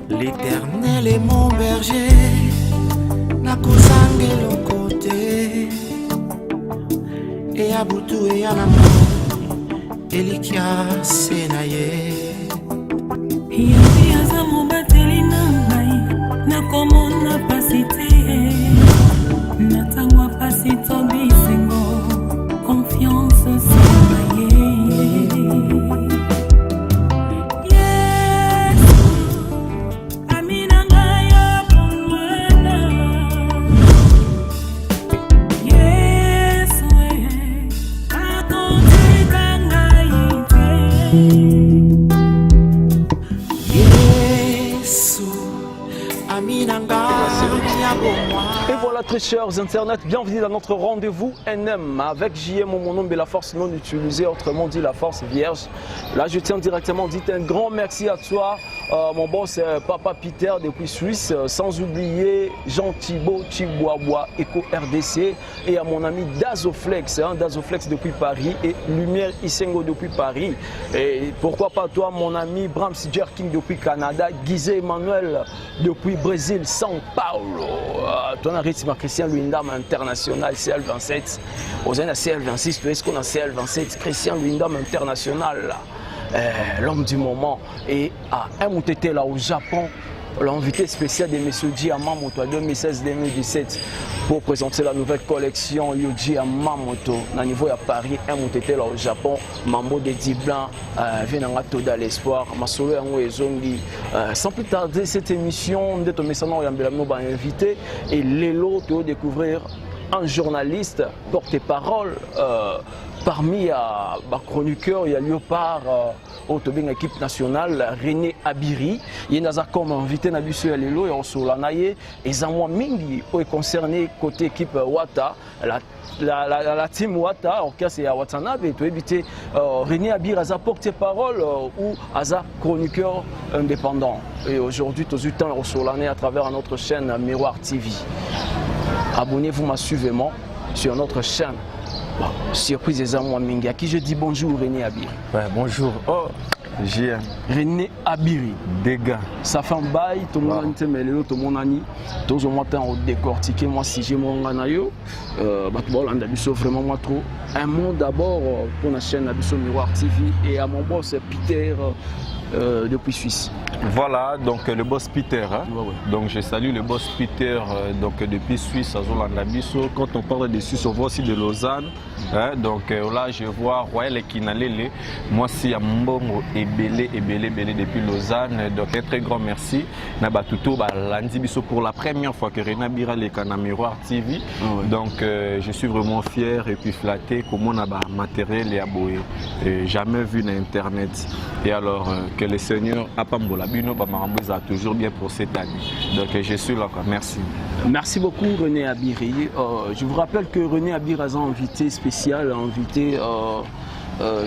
L'Éternel est mon berger, nakozange le côté, et à Boutou et à Namou, Elikia Senaye. Yabi azamu bateli na ngai, nakomona pasite, natangwa pasito bisengo, confiance senaye. Et voilà très chers internautes, bienvenue dans notre rendez-vous NM avec JM, mon nom, mais la force non utilisée, autrement dit la force vierge. Là je tiens directement dit un grand merci à toi, mon boss Papa Peter depuis Suisse, sans oublier Jean Thibault Chibouaboua, Eco RDC, et à mon ami Dazoflex, Dazoflex depuis Paris et Lumière Isengo depuis Paris. Et pourquoi pas toi mon ami Brahms Jerking depuis Canada, Guizé Emmanuel depuis Brésil, São Paulo. Ton rythme Christian Luindam international CL27. Aux années CL26, tu es ce qu'on a CL27. Christian Luindam international, l'homme du moment. Et à MTT là au Japon, l'invité spécial de M. Yamamoto 2016-2017 pour présenter la nouvelle collection Yoji Yamamoto au niveau à Paris, MTT là au Japon, Mambo de Diblan, Venanga Toda l'espoir, Masolo Yango Ezongi. Sans plus tarder, cette émission, de ton message, on va inviter et Lélo, tu vas découvrir un journaliste porte-parole. Parmi les chroniqueurs, il y a Léopard, Autobing équipe nationale, René Abiri. Il y a comme invité Nabusso Lélo et on se l'a naïe. Et Zamwa Mingi est concerné côté équipe Wata, la team Wata, orchestre et Watanabe. Et tu éviter René Abiri à porte-parole ou à chroniqueur indépendant. Et aujourd'hui, tout le temps, on se l'a naïe à travers notre chaîne Miroir TV. Abonnez-vous massivement sur notre chaîne. Bon, surprise des amours Mingi. À qui je dis bonjour René Abiri. Ouais, bonjour. Oh, JM. René Abiri. Dégâts. Ça fait un bail, tout le monde a mêlé, tout le monde a dit. Tout le monde a décortiqué, moi si j'ai mon ganayo. On a vraiment moi trop. Un mot d'abord pour la chaîne Abisso Miroir TV et à mon boss Peter depuis Suisse. Voilà, donc le boss Peter. Hein? Ouais. Donc je salue le boss Peter donc, depuis Suisse à Zolanda Bisso. Quand on parle de Suisse, on voit aussi de Lausanne. Hein? Donc là, je vois Royal Kinalele. Moi, si à Mbongo et Belé depuis Lausanne. Donc un très grand merci. Nabatuto Landi Bisso pour la première fois que René Abiri est à Miroir TV. Ouais. Donc je suis vraiment fier et puis flatté comment on a matériel et aboué. Jamais vu sur Internet. Et alors que le Seigneur a pas a toujours bien pour cette année. Donc je suis là. Merci. Merci beaucoup René Abiri. Je vous rappelle que René Abiri a un invité spécial, un invité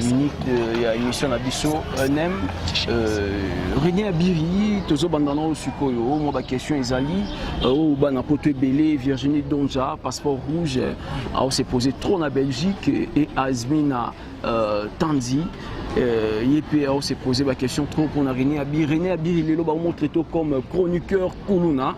unique de l'émission Abisso NM. René Abiri, Tozo Bandana au Sukoyo, moi question Isali, au Banapoto Belé, Virginie Donja, passeport rouge, on s'est posé trop en Belgique et Azmina Tanzi. On s'est posé la question trop pour René Abiri. René Abiri, il est montré comme chroniqueur Kuluna.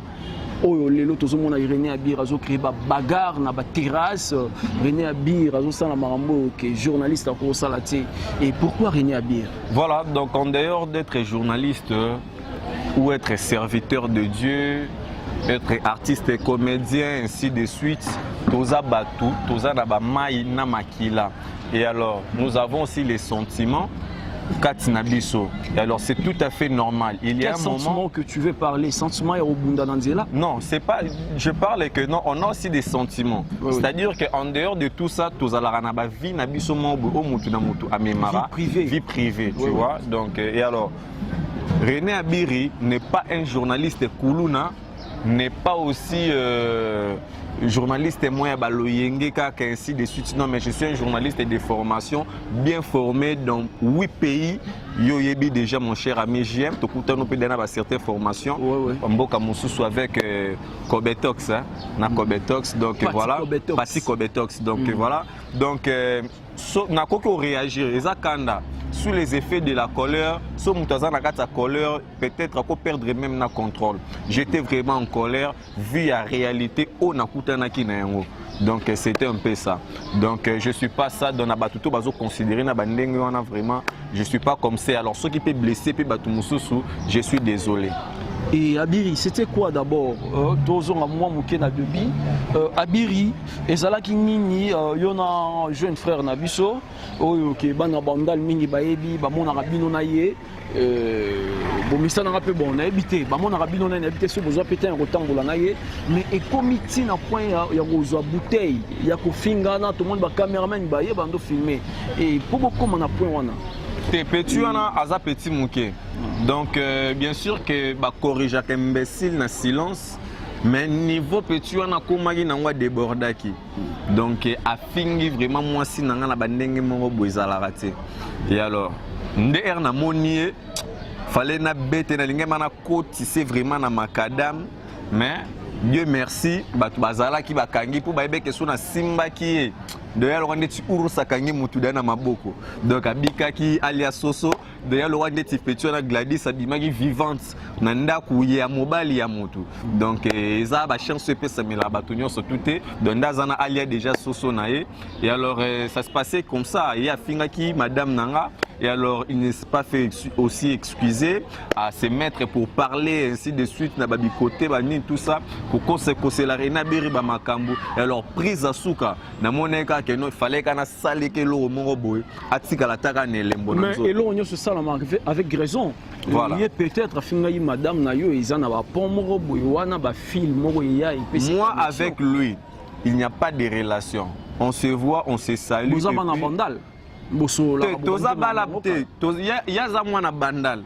Lelo tozomona René Abiri azo créé bagarre na ba terrasse. René Abiri azo sala marambo que journaliste à Salati. Et pourquoi René Abiri? Voilà, donc en dehors d'être journaliste ou être serviteur de Dieu, être artiste et comédien, ainsi de suite, toza batu, toza na ba mai na makila. Et alors, nous avons aussi les sentiments. Katinabiso. Et alors c'est tout à fait normal. Il y a un sentiment que tu veux parler, sentiment et Robunda Nanzela? Non, c'est pas. Je parle que non, on a aussi des sentiments. Oui, c'est-à-dire qu'en dehors de tout ça, tous à la vie nabiso vie privée, tu vois. Donc et alors, René Abiri n'est pas un journaliste Kuluna, n'est pas aussi journaliste moyen baloyenge ainsi de suite. Non, mais je suis un journaliste de formation bien formé dans 8 pays. Yo yebi déjà mon cher ami JM, tu écoutes nous dans certaines formations. Mboka Moussou avec Kobetox, hein, na Kobetox. Donc voilà, Pati Kobetox. Donc voilà. Donc na koko réagir, ezakanda. sous les effets de la colère, si Moutaza n'a sa colère, peut-être qu'on perdrait même le contrôle. J'étais vraiment en colère vu la réalité au Nakutanaki Nayango. Donc c'était un peu ça. Donc je ne suis pas ça dans la batuto, considéré na bandenge vraiment. Je ne suis pas comme ça. Alors ceux qui peuvent blesser, je suis désolé. Et Abiri, c'était quoi d'abord? Tozon à moi Moukena Debi. Abiri, et Zalaki Nini, Yona jeune frère Nabiso, ok, Bana Bandal Mini Baebi, Bamon Arabino Naye. Bon, mais ça n'a pas bon, on a habité. Bamon Arabino Naye, habité sur besoin péter un rectangle Naye. Mais et comité n'a point, il y a une bouteille, il y a un fingana, tout le monde va caméraman, il y a un filmer. Et pour beaucoup, on a point. T'es petit, on a un petit mouquet. Donc, bien sûr que bah, corrige un imbécile dans silence, mais niveau petit, on a comme un débordaki. Donc, à fingi vraiment, moi, si on a un bandenge, mon raté. Et alors, n'der na monier, fallait na bête, na lingue, na côte, c'est vraiment na macadam, mais Dieu merci, bah, bazala qui va kangi pour baïbe que son simba qui est. D'ailleurs, on est uru sakangi mutuda na maboko. Donc abika ki alias Soso. D'ailleurs, on est petit na Gladys abimagi vivante. Nanda kuye mobile ya mutu. Donc ça ba chance pe ça me la batonio so touté. Donc ndazana alia déjà Soso nae. Et alors ça se passait comme ça. Il y a finga ki madame nanga. Et alors il ne s'est pas fait aussi excuser à se mettre pour parler ainsi de suite na babi côté bani tout ça pour qu'on se la reina beri ba makambo. Et alors prise à souka na moneka que il fallait qu'on a salé que l'eau mon boy atika la taka ne lembo na zo. Mais l'eau on se sala avec raison. Voilà. Il y a peut-être finga madame na yo ils en a ba pom mo boy wana ba film mo ya moi avec lui il n'y a pas de relation. On se voit, on se salue. Vous avez un bandal. Toza bala te, ya za mwana bandal.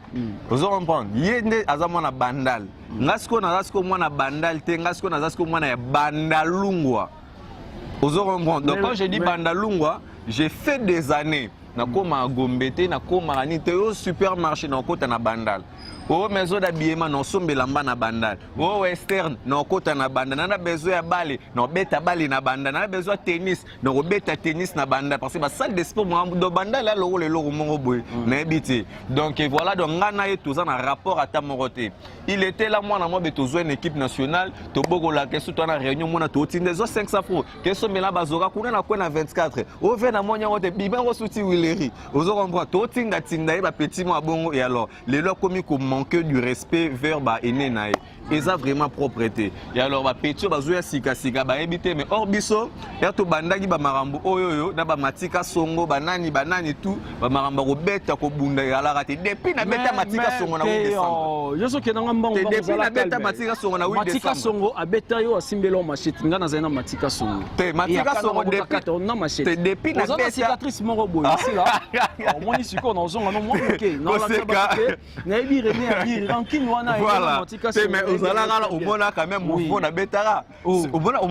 Ozo comprendre. Yende aza mwana bandal. Ngasko na zasko mwana bandal te, ngasko na zasko mwana ya bandalungwa. Ozo comprendre. Donc quand je dis bandalungwa, j'ai fait des années. Nakoma gombete, nakoma ranite au supermarché na kota na bandal. Oh maison d'habillement non sombelamba na bandal. Oh western non kota na bandal. Nana besoin ya bale, non beta bale na bandal. Nana besoin tennis, non beta tennis na bandal. Parce que la salle de sport do bandal là le loro mongo boy. Na habité. Donc voilà donc ngana et tout ça en rapport à ta moroté. Il était là moi na moi beto une équipe nationale, to bogo la question to na réunion moi na to tinde zo 500 francs. Question mela bazora kuna na kwa na 24. O ve na monya wote biba wo souti wileri. Ozo comprendre to tinga tinda ba petit mo bongo et alors les lois commis manque du respect vers ba enenae et ça vraiment propreté et alors ba petio bazoya sika sika ba ebité mais hors biso ya to bandaki ba marambo oyoyo na ba matika songo banani tout ba marambo ko beta ko bunda ya la raté depuis na beta matika songo na 8 décembre je so ke na ngambongo depuis na beta matika songo na 8 décembre matika songo abeta yo asimbelo machete ngana zaina matika songo te matika songo depuis na machete depuis na beta cicatrice moko boy ici là moi ni siko na zonga no mo ke na la na ebi voilà. Mais aux alarmes, on a quand même mouvement na betara. On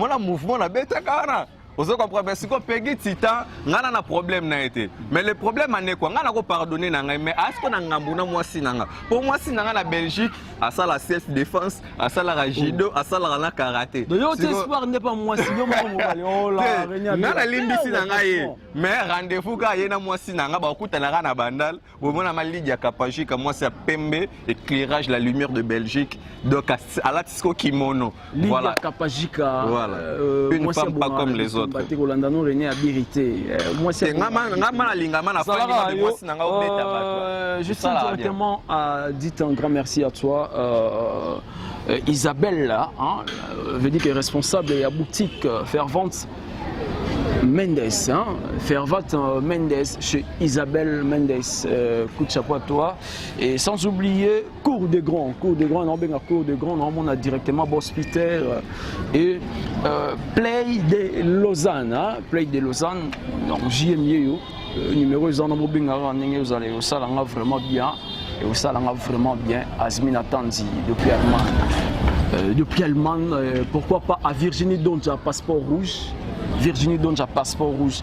a mouvement na betara. Vous comprenez, si on paye titan, on a un problème na été. Mais le problème est quoi? On a pardonné nanga, mais est-ce qu'on a ngambuna moi si nanga? Pour moi si nanga la Belgique, à ça la self défense, à ça la judo, à ça la karaté. Donc l'espoir n'est pas moi si yo mo oh là, na limbi si nanga ye. Mais rendez-vous ka yena moi si nanga ba okuta na bandal, au moins na ligue ya Kapajik, moi c'est Pembe, éclairage la lumière de Belgique. Donc à la Tisco kimono. Voilà. Kapajik. Voilà. Une femme pas comme les autres. Je tiens directement à dire un grand merci à toi, Isabelle, là, veut dire qu'elle est responsable de la boutique Fervente Mendes, Fervente Mendes chez Isabelle Mendes, coup de chapeau à toi. Et sans oublier Cours de Grand, on a directement Boss Peter et Play de Lausanne, Play de Lausanne, donc JM numéro ils en ont vous allez au salon vraiment bien et au salon vraiment bien. Azmina Tanzi depuis Allemagne, pourquoi pas à Virginie Donja passeport rouge. Virginie Donja passeport rouge.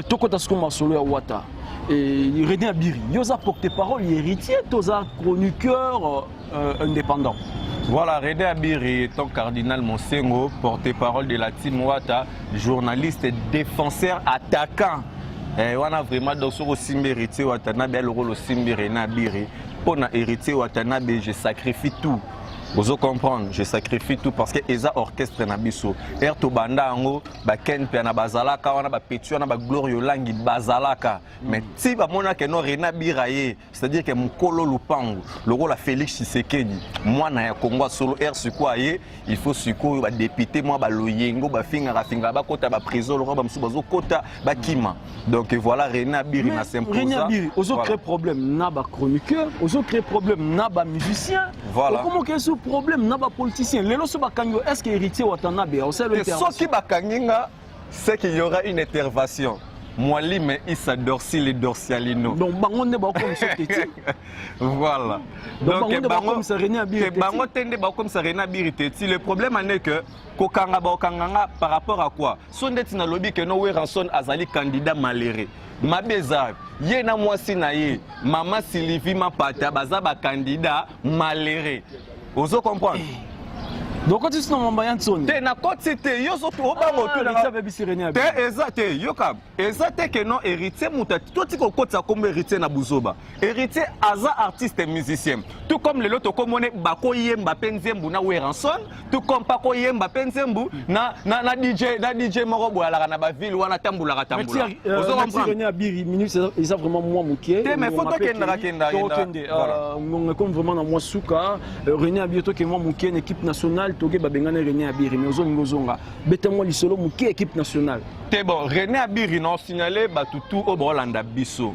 Tokota Skoma Solo Wata. Et René Abiri. Yosa porte-parole, héritier, Tosa chroniqueur indépendant. Voilà, René Abiri étant cardinal Monsengo, porte-parole de la team Wata, journaliste, défenseur, attaquant. On a vraiment donc sur Simbe héritier Watanabe le rôle Simbe René Abiri pour na héritier Watanabe je sacrifie tout. Vous comprenez, je sacrifie tout parce que eza orchestre na biso. To banda ngo ba ken pe na bazalaka wana ba petu na ba glorio langi bazalaka. Mais si ba mona ke no René Abiraye, c'est-à-dire que mukolo lupango, le rôle à Félix Tshisekedi, moi na ya Congo solo sikoye, il faut sikoyo ba député moi ba loyengo ba finga ba kota ba prison le roi ba msu bazo kota ba kima. Donc voilà René Abiri na s'impose. René Abiri, ozo créer problème na ba chroniqueur, ozo créer problème na ba musicien. Voilà. Comment que ce problème na ba politicien lelo so ba kango est-ce que héritier Watanabe au sein de l'intervention qui ba kanginga c'est qu'il y aura une intervention. Mwali mais il s'adore si les dorsialino. Donc bango ne ba comme ça teti. Voilà. Donc bango comme ça René Abiri. Bango tende ba comme ça René Abiri teti. Le problème est que kokanga ba okanganga par rapport à quoi? Son ndeti na lobby que no we ranson azali candidat maléré. Mabeza ye na mwasi na ye mama Sylvie Mapata baza ba candidat maléré. Ozo comprendre? Donc quand tu es dans mon son te na côté te yo so to bango to na te exacte yo kam exacte que non héritier mutati to ti ko kotsa comme héritier na buzoba héritier aza artiste musicien tout comme le loto komone bako yemba penzembu na weranson tout comme pa ko yemba penzembu na DJ moko boyala na ba ville wana tambula tambula ozo comprendre René Abiri minute ça vraiment moi mukie te mais photo kenda comme vraiment na moi souka René Abiri to que moi mukie une équipe nationale toke babengana René Abiri mais ozongi ozonga betango lisolo mukie équipe nationale te bon René Abiri non signalé batutu au Bolanda biso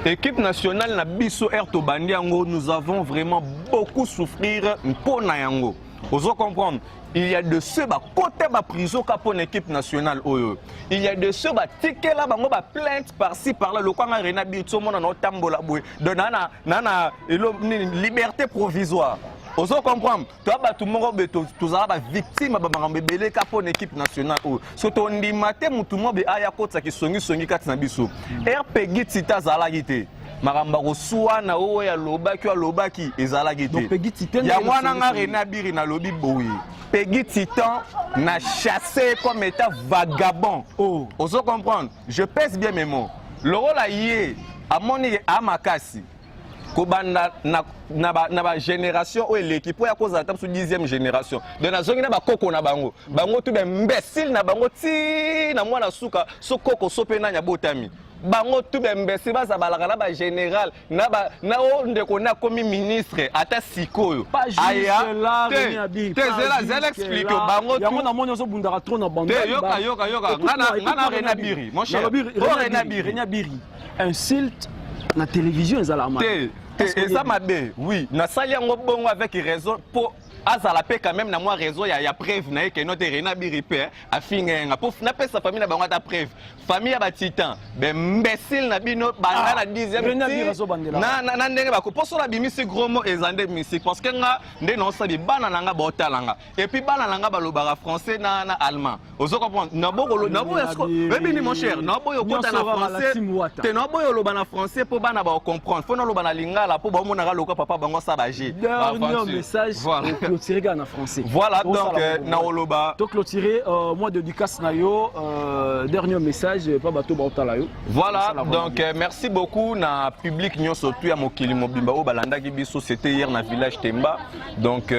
équipe nationale na biso to bandi yango nous avons vraiment beaucoup souffrir mpona yango ozo comprendre il y a de ceux ba côté ba prison ka pour l'équipe nationale oyo il y a de ceux ba ticket là bango ba plainte par-ci par-là le kwanga René Abiri to mona no tambola boy de nana liberté provisoire. Ozo comprendre, toi ba tout monde beto tozala ba victime ba bangambe belé ka pour l'équipe nationale o. So to ndimate mutu mo be aya kotsa ki songi kati na biso. RPG tita zala gite. Maramba ko suwa na o ya lobaki ezala gite. Donc Peggy Titan ya mwana nga René Abiri na lobi boyi. Peggy Titan na chassé comme état vagabond. Oh, ozo comprendre, je pèse bien mes mots. Le rôle a yé à moni à makasi. Kobanda na ba génération ou l'équipe pour ya cause atap sur 10e génération de na zongi na ba koko na bango tout ben imbécile na bango ti na mwana suka so koko so pe na nya botami bango tout ben imbécile ba za balaka na ba général na o ndeko na komi ministre ata sikoyo aya te zela explique bango ya mona mona so bundaka trop na bando te yoka ngana René Abiri mon cher René Abiri insulte na télévision ezala ma eza mabe oui na sali yango bongo avec raison pour azala pe quand même na moi raison ya preuve na que notre René Abiri pe a fingenga pour na pe sa famille na bango ta preuve famille ya ba titan be imbécile na bino banda na 10e na ndenge bako poso la bimisi gros mot ezande musique parce que nga nde non sa bi bana nanga botalanga et puis bana nanga balobaka français na allemand ozo comprendre na boko na boyo esko bebini mon cher na boyo kota na français te na boyo loba na français pour bana ba comprendre faut na loba na lingala pour ba mona loka papa bango sa ba ji dernier message clôturer en français. Voilà donc Naoloba. Donc clôturer moi dédicace na yo dernier message pas bateau bautala yo. Voilà donc merci beaucoup na public nyonso tu ya mokili mobimba o balanda ki biso c'était hier na village Temba donc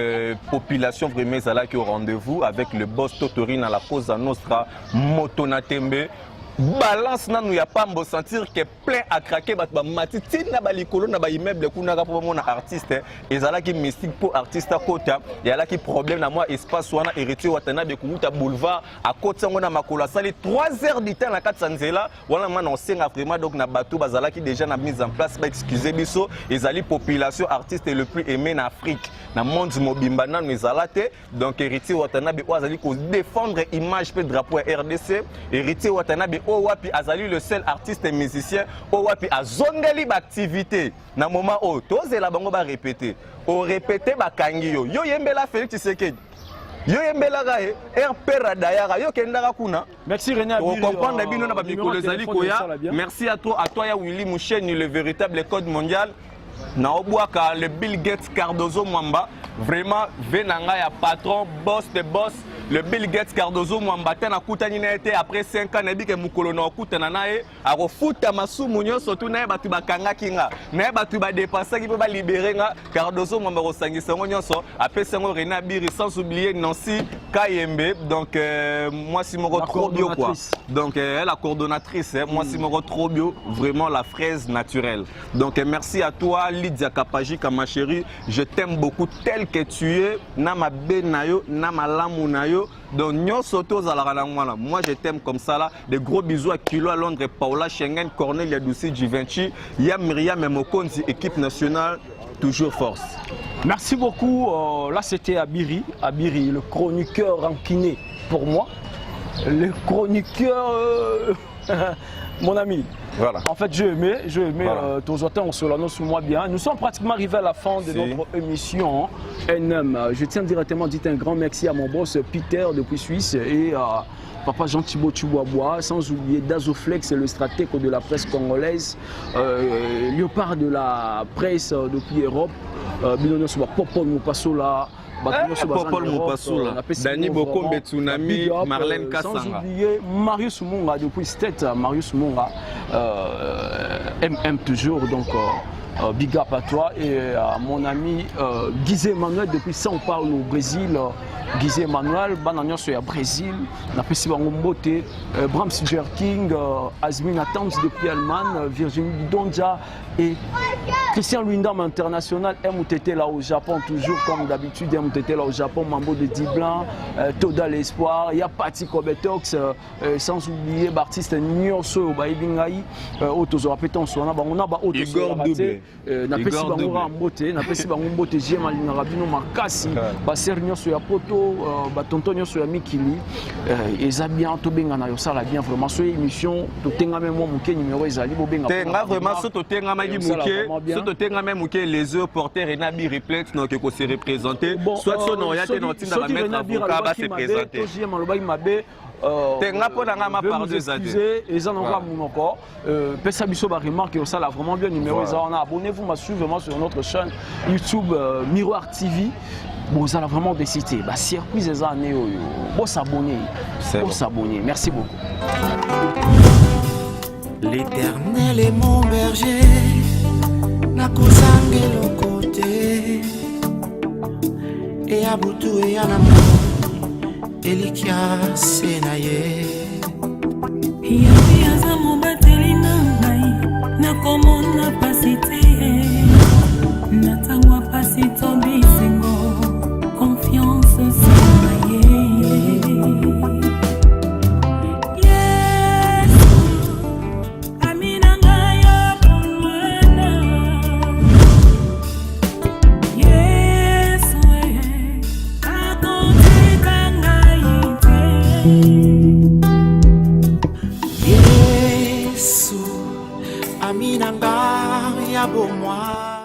population vraiment zala qui au rendez-vous avec le boss Totori na la Cosa Nostra Motona Tembe. Balance na nous y a pas me sentir que plein à craquer ba matiti na ba likolo na ba immeuble kuna ka pour mon artiste ezala ki mystique pour artiste à kota y a là qui problème na moi espace wana héritier Watanabe kuta boulevard à kota ngona makola sali 3 heures du temps na katsanzela wana man on senga vraiment donc na bateau bazala qui déjà na mise en place ba excuser biso ezali population artiste le plus aimé en Afrique na monde mobimba na nous te donc héritier Watanabe azali ko défendre image pe drapeau RDC héritier Watanabe Owapi azali le seul artiste et musicien Owapi azongeli ba activité na moment o tozela bango ba répéter o répéter ba kangi yo yembela Félix Tshisekedi yo yembela ga RP Radayara yo kendaka kuna merci René Abiri on comprendre bino na ba mikolo zali koya merci à toi ya Willy Moucheni le véritable code mondial na obwaka le Bill Gates Cardozo Mwamba vraiment venanga ya patron boss de boss le Bill Gates Cardozo Mwambata na kutani na été après 5 ans na bi ke mukolo na kutana na ye akofuta masumu nyonso tu na batu bakanga kinga na batu ba dépenser ki pe ba libérer nga Cardozo Mwamba ko sangisa ngo nyonso apesa ngo René Abiri sans oublier Nancy Kayembe donc moi si mon trop bio quoi donc elle la coordonnatrice moi si mon trop bio vraiment la fraise naturelle donc merci à toi Lydia Kapaji ma chérie je t'aime beaucoup tel que tu es na ma benayo na malamu nayo donc nyonso tozalaka na mwana moi je t'aime comme ça là des gros bisous à Kilo à Londres Paula Schengen Cornelia Douci Givenchy ya Myriam Mokonzi équipe nationale toujours force. Merci beaucoup. Là, c'était Abiri, le chroniqueur rankiné pour moi. Le chroniqueur, mon ami. Voilà. En fait, j'ai aimé voilà. on se l'annonce moi bien. Nous sommes pratiquement arrivés à la fin de notre émission NM. Je tiens directement à dire un grand merci à mon boss Peter depuis Suisse et à Papa Jean-Thibault Chubouaboua, sans oublier Dazoflex, le stratège de la presse congolaise, Léopard de la presse depuis Europe, Binono Soba Popol Moupassola, Popol Moupassola, Dani Bokombe Tsunami, Marlène Kassanga. Sans oublier Marius Munga depuis Stet, Marius Munga, MM toujours, donc big up à toi et à mon ami Guizé Emmanuel depuis São Paulo au Brésil. Guizé Emmanuel, Bananion sur le Brésil, Napesi Bangombote, Brahms Jerking, Azmina Tams depuis Allemagne, Virginie Donja et Christian Lundam international, MOTT là au Japon, toujours comme d'habitude, MOTT là au Japon, Mambo de Diblan, Toda l'Espoir, il y a Patti Kobetox, sans oublier Baptiste Nyonso, Baibingaï, Otozo Apeton, on a Igor Doubé, Napesi Bangombote, Napesi Bangombote, Jemalina Rabino Makasi, Basser Nyonso Yapoto, Tonton Nyonso Yamikili, et Zabian Tobengana Yosala bien vraiment, sur l'émission, Totenga même moi, mon numéro Ezali, Bobenga. Tenga vraiment, ce Totenga les œufs porteurs et Nabi Replex donc que se représenter soit son orienté dans le la mettre avocat va se présenter Tenga pour ma part des années et ça n'aura encore pesa biso ba remarque ça là vraiment bien numéro abonnez-vous vraiment sur notre chaîne YouTube Miroir TV. Bon, ça a vraiment décidé. Bah, circuit des années, bon s'abonner, Merci beaucoup. L'Éternel est mon berger, nakozange le côté, et abutu et anamu, elikia senaye. Yaza mon batelina ngai, nakomona pasité, natangwa pasito bisengo. Confiance c'est yes, Amina Gaya Pomana. Yes, Akonte Kangaite. Yesu, Amina Gaya Pomana.